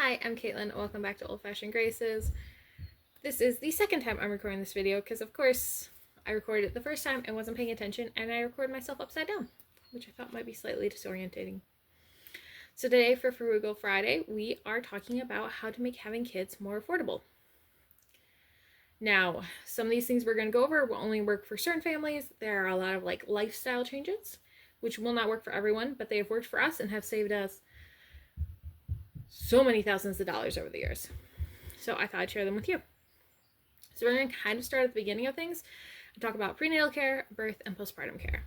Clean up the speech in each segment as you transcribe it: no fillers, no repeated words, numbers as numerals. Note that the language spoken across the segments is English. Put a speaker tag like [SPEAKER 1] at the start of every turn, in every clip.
[SPEAKER 1] Hi, I'm Caitlin. Welcome back to Old Fashioned Graces. This is the second time I'm recording this video because, of course, I recorded it the first time and wasn't paying attention, and I recorded myself upside down, which I thought might be slightly disorientating. So today for Frugal Friday, we are talking about how to make having kids more affordable. Now, some of these things we're going to go over will only work for certain families. There are a lot of lifestyle changes, which will not work for everyone, but they have worked for us and have saved us so many thousands of dollars over the years. So I thought I'd share them with you. So we're going to kind of start at the beginning of things and talk about prenatal care, birth, and postpartum care.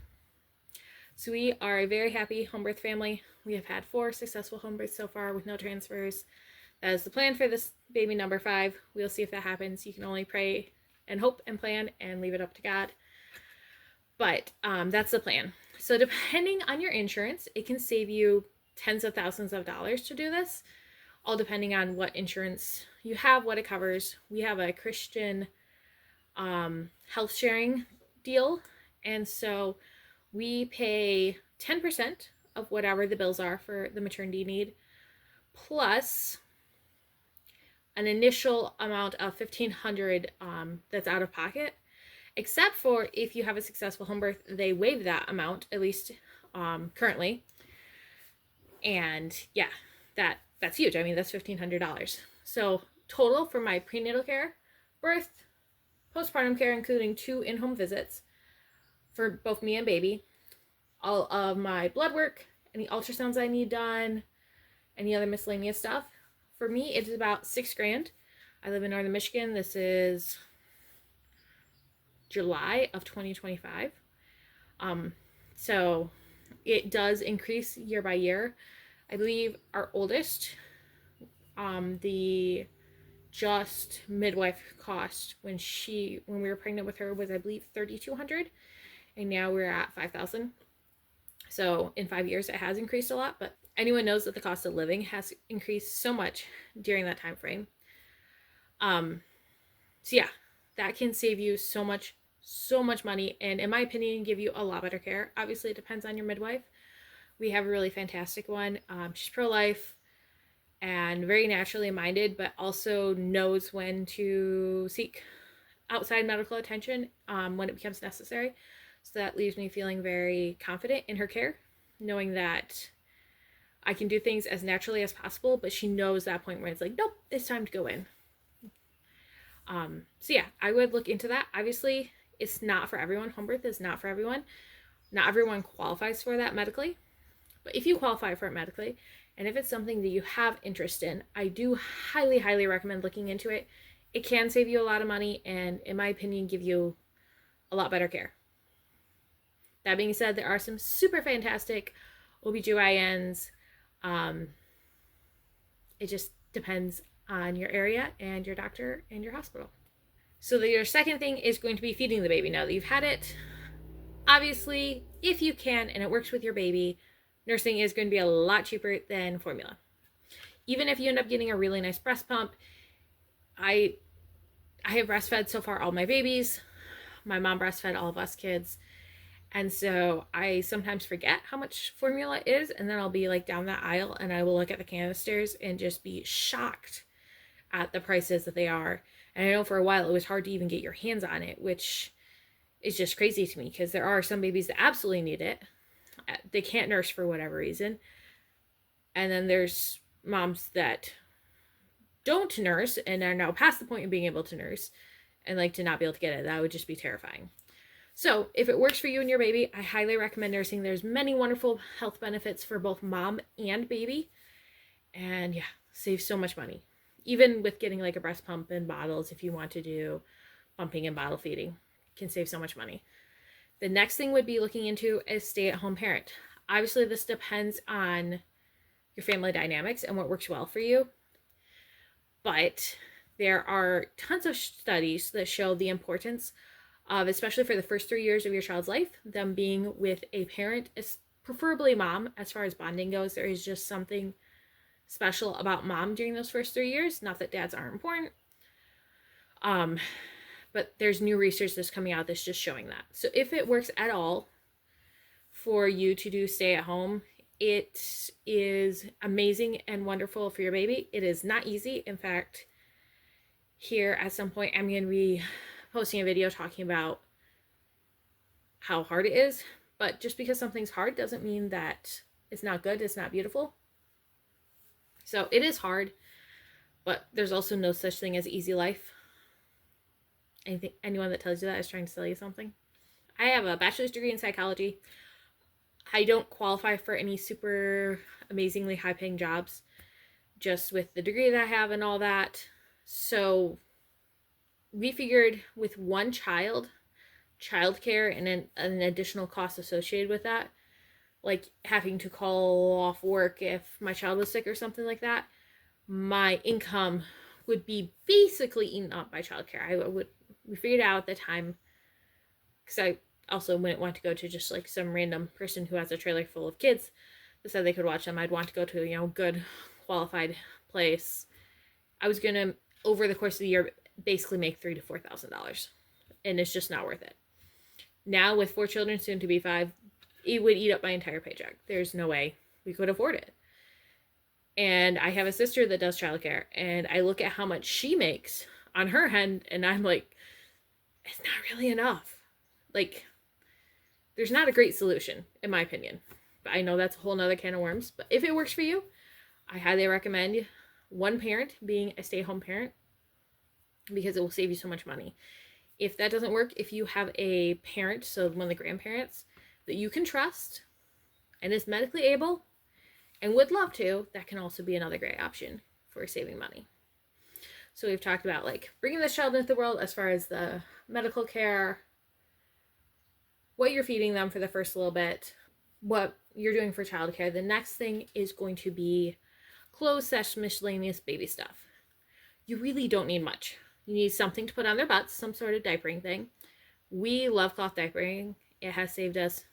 [SPEAKER 1] So we are a very happy home birth family. We have had 4 successful home births so far with no transfers. That is the plan for this baby number 5. We'll see if that happens. You can only pray and hope and plan and leave it up to God. But that's the plan. So depending on your insurance, it can save you tens of thousands of dollars to do this, all depending on what insurance you have, what it covers. We have a Christian health sharing deal, and so we pay 10% of whatever the bills are for the maternity need, plus an initial amount of $1,500 that's out of pocket, except for if you have a successful home birth, they waive that amount, at least currently. And yeah, that's huge. I mean, that's $1,500. So total for my prenatal care, birth, postpartum care, including 2 in-home visits for both me and baby, all of my blood work, any ultrasounds I need done, any other miscellaneous stuff. For me, it's about $6,000. I live in Northern Michigan. This is July of 2025. So it does increase year by year. I believe our oldest, the just midwife cost when we were pregnant with her was, I believe, $3,200, and now we're at $5,000. So in 5 years, it has increased a lot, but anyone knows that the cost of living has increased so much during that time frame. So yeah, that can save you so much money, and in my opinion, give you a lot better care. Obviously, it depends on your midwife. We have a really fantastic one. She's pro-life and very naturally minded, but also knows when to seek outside medical attention when it becomes necessary. So that leaves me feeling very confident in her care, knowing that I can do things as naturally as possible, but she knows that point where it's like, nope, it's time to go in. So yeah, I would look into that. Obviously, it's not for everyone. Home birth is not for everyone. Not everyone qualifies for that medically. But if you qualify for it medically, and if it's something that you have interest in, I do highly, highly recommend looking into it. It can save you a lot of money and, in my opinion, give you a lot better care. That being said, there are some super fantastic OBGYNs. It just depends on your area and your doctor and your hospital. So your second thing is going to be feeding the baby. Now that you've had it, obviously, if you can and it works with your baby, nursing is going to be a lot cheaper than formula. Even if you end up getting a really nice breast pump, I have breastfed so far all my babies. My mom breastfed all of us kids. And so I sometimes forget how much formula is, and then I'll be like down that aisle and I will look at the canisters and just be shocked at the prices that they are. And I know for a while it was hard to even get your hands on it, which is just crazy to me because there are some babies that absolutely need it. They can't nurse for whatever reason. And then there's moms that don't nurse and are now past the point of being able to nurse and to not be able to get it. That would just be terrifying. So if it works for you and your baby, I highly recommend nursing. There's many wonderful health benefits for both mom and baby. And yeah, saves so much money. Even with getting a breast pump and bottles, if you want to do pumping and bottle feeding, can save so much money. The next thing would be looking into a stay-at-home parent. Obviously, this depends on your family dynamics and what works well for you. But there are tons of studies that show the importance of, especially for the first 3 years of your child's life, them being with a parent, preferably mom. As far as bonding goes, there is just something special about mom during those first 3 years. Not that dads aren't important. But there's new research that's coming out that's just showing that. So if it works at all for you to do stay at home, It is amazing and wonderful for your baby. It is not easy. In fact, here at some point, I'm going to be posting a video talking about how hard it is. But just because something's hard doesn't mean that it's not good, it's not beautiful. So it is hard, but there's also no such thing as easy life. Anyone that tells you that is trying to sell you something. I have a bachelor's degree in psychology. I don't qualify for any super amazingly high paying jobs just with the degree that I have and all that. So we figured with one child, childcare and an additional cost associated with that, like having to call off work if my child was sick or something like that, my income would be basically eaten up by childcare. We figured out at the time, because I also wouldn't want to go to just like some random person who has a trailer full of kids that said they could watch them. I'd want to go to, good qualified place. I was gonna, over the course of the year, basically make $3,000 to $4,000, and it's just not worth it. Now with 4 children, soon to be 5, it would eat up my entire paycheck. There's no way we could afford it. And I have a sister that does childcare, and I look at how much she makes on her end, and I'm like, it's not really enough. Like, there's not a great solution, in my opinion. But I know that's a whole nother can of worms. But if it works for you, I highly recommend one parent being a stay-at-home parent, because it will save you so much money. If that doesn't work, if you have a parent, so one of the grandparents, that you can trust and is medically able and would love to, that can also be another great option for saving money. So we've talked about like bringing this child into the world as far as the medical care, what you're feeding them for the first little bit, what you're doing for childcare. The next thing is going to be clothes / miscellaneous baby stuff. You really don't need much. You need something to put on their butts, some sort of diapering thing. We love cloth diapering. It has saved us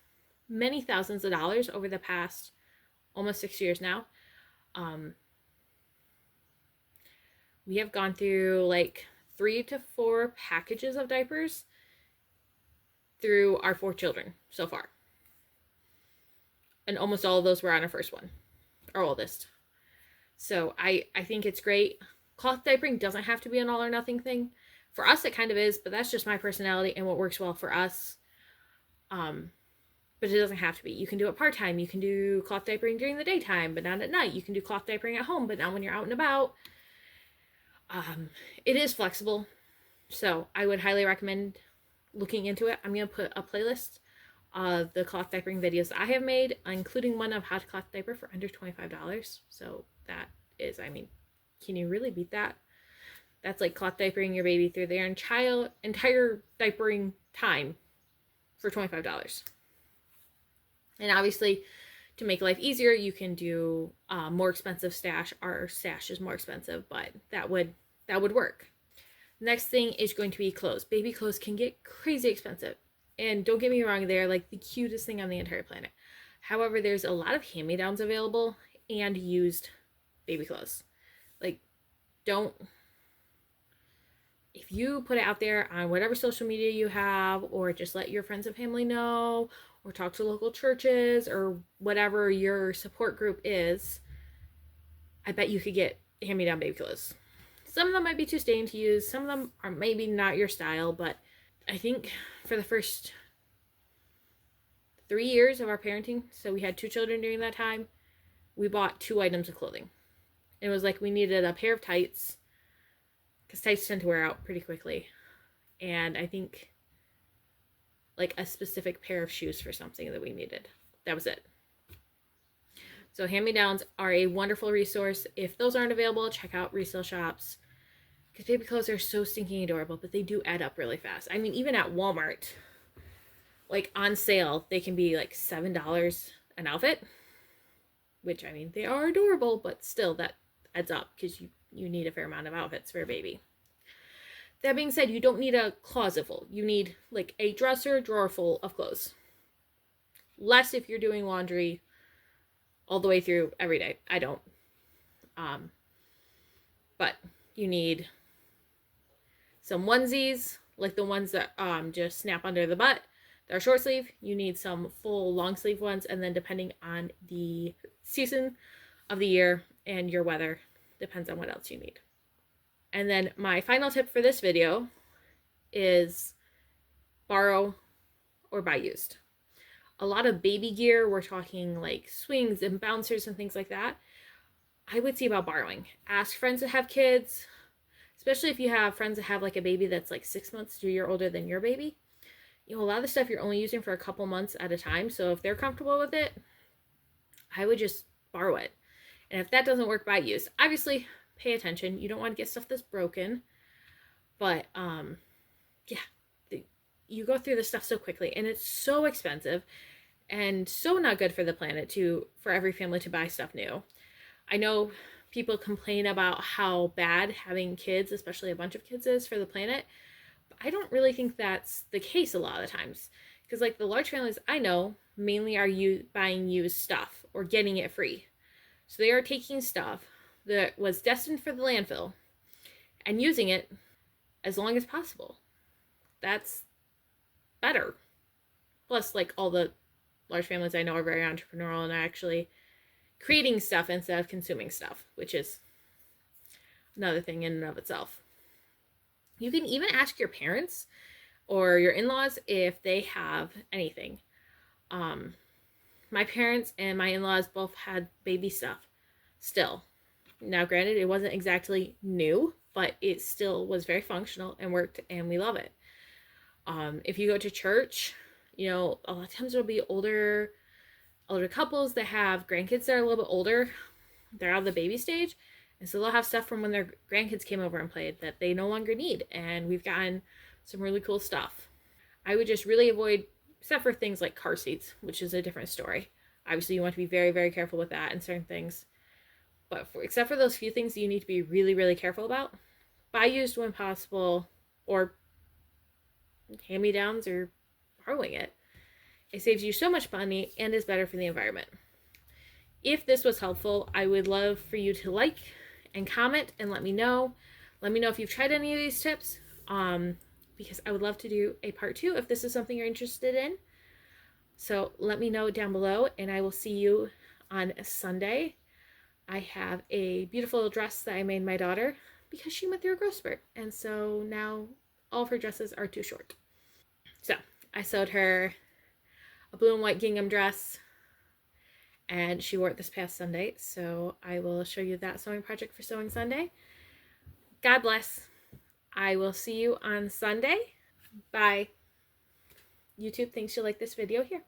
[SPEAKER 1] many thousands of dollars over the past almost 6 years now. We have gone through like 3 to 4 packages of diapers through our 4 children so far. And almost all of those were on our first one, our oldest. So I think it's great. Cloth diapering doesn't have to be an all or nothing thing. For us, it kind of is, but that's just my personality and what works well for us. But it doesn't have to be. You can do it part-time. You can do cloth diapering during the daytime, but not at night. You can do cloth diapering at home, but not when you're out and about. It is flexible. So I would highly recommend looking into it. I'm going to put a playlist of the cloth diapering videos I have made, including one of how to cloth diaper for under $25. So that is, can you really beat that? That's like cloth diapering your baby through their entire diapering time for $25. And obviously, to make life easier, you can do more expensive stash. Our stash is more expensive, but that would work. Next thing is going to be clothes. Baby clothes can get crazy expensive. And don't get me wrong, they're like the cutest thing on the entire planet. However, there's a lot of hand-me-downs available and used baby clothes. Like, if you put it out there on whatever social media you have, or just let your friends and family know, or talk to local churches, or whatever your support group is, I bet you could get hand-me-down baby clothes. Some of them might be too stained to use. Some of them are maybe not your style, but I think for the first 3 years of our parenting, so we had 2 children during that time, we bought 2 items of clothing. It was like we needed a pair of tights, because tights tend to wear out pretty quickly. And I think like a specific pair of shoes for something that we needed. That was it. So hand-me-downs are a wonderful resource. If those aren't available, check out resale shops, because baby clothes are so stinking adorable, but they do add up really fast. I mean, even at Walmart, like on sale, they can be like $7 an outfit, which, I mean, they are adorable, but still that adds up, because you need a fair amount of outfits for a baby. That being said, you don't need a closet full. You need like a dresser, drawer full of clothes. Less if you're doing laundry all the way through every day. I don't. But you need some onesies, like the ones that just snap under the butt. that are short sleeve. You need some full long sleeve ones, and then depending on the season of the year and your weather, depends on what else you need. And then my final tip for this video is borrow or buy used. A lot of baby gear, we're talking like swings and bouncers and things like that, I would see about borrowing. Ask friends that have kids, especially if you have friends that have like a baby that's like 6 months to a year older than your baby. You know, a lot of the stuff you're only using for a couple months at a time. So if they're comfortable with it, I would just borrow it. And if that doesn't work, buy used. Obviously, pay attention. You don't want to get stuff that's broken. But yeah, you go through this stuff so quickly, and it's so expensive and so not good for the planet for every family to buy stuff new. I know people complain about how bad having kids, especially a bunch of kids, is for the planet. But I don't really think that's the case a lot of the times. Because like the large families I know mainly are buying used stuff or getting it free. So they are taking stuff that was destined for the landfill and using it as long as possible. That's better. Plus, like, all the large families I know are very entrepreneurial and are actually creating stuff instead of consuming stuff, which is another thing in and of itself. You can even ask your parents or your in-laws if they have anything. My parents and my in-laws both had baby stuff still. Now, granted, it wasn't exactly new, but it still was very functional and worked, and we love it. If you go to church, you know, a lot of times there'll be older couples that have grandkids that are a little bit older. They're out of the baby stage, and so they'll have stuff from when their grandkids came over and played that they no longer need, and we've gotten some really cool stuff. I would just really avoid, except for things like car seats, which is a different story. Obviously, you want to be very, very careful with that and certain things. But except for those few things you need to be really, really careful about, buy used when possible, or hand-me-downs, or borrowing it. It saves you so much money and is better for the environment. If this was helpful, I would love for you to like and comment and let me know. Let me know if you've tried any of these tips, because I would love to do a part 2 if this is something you're interested in. So let me know down below, and I will see you on Sunday. I have a beautiful dress that I made my daughter because she went through a growth spurt, and so now all of her dresses are too short. So I sewed her a blue and white gingham dress, and she wore it this past Sunday, so I will show you that sewing project for Sewing Sunday. God bless. I will see you on Sunday. Bye. YouTube thinks you like this video here.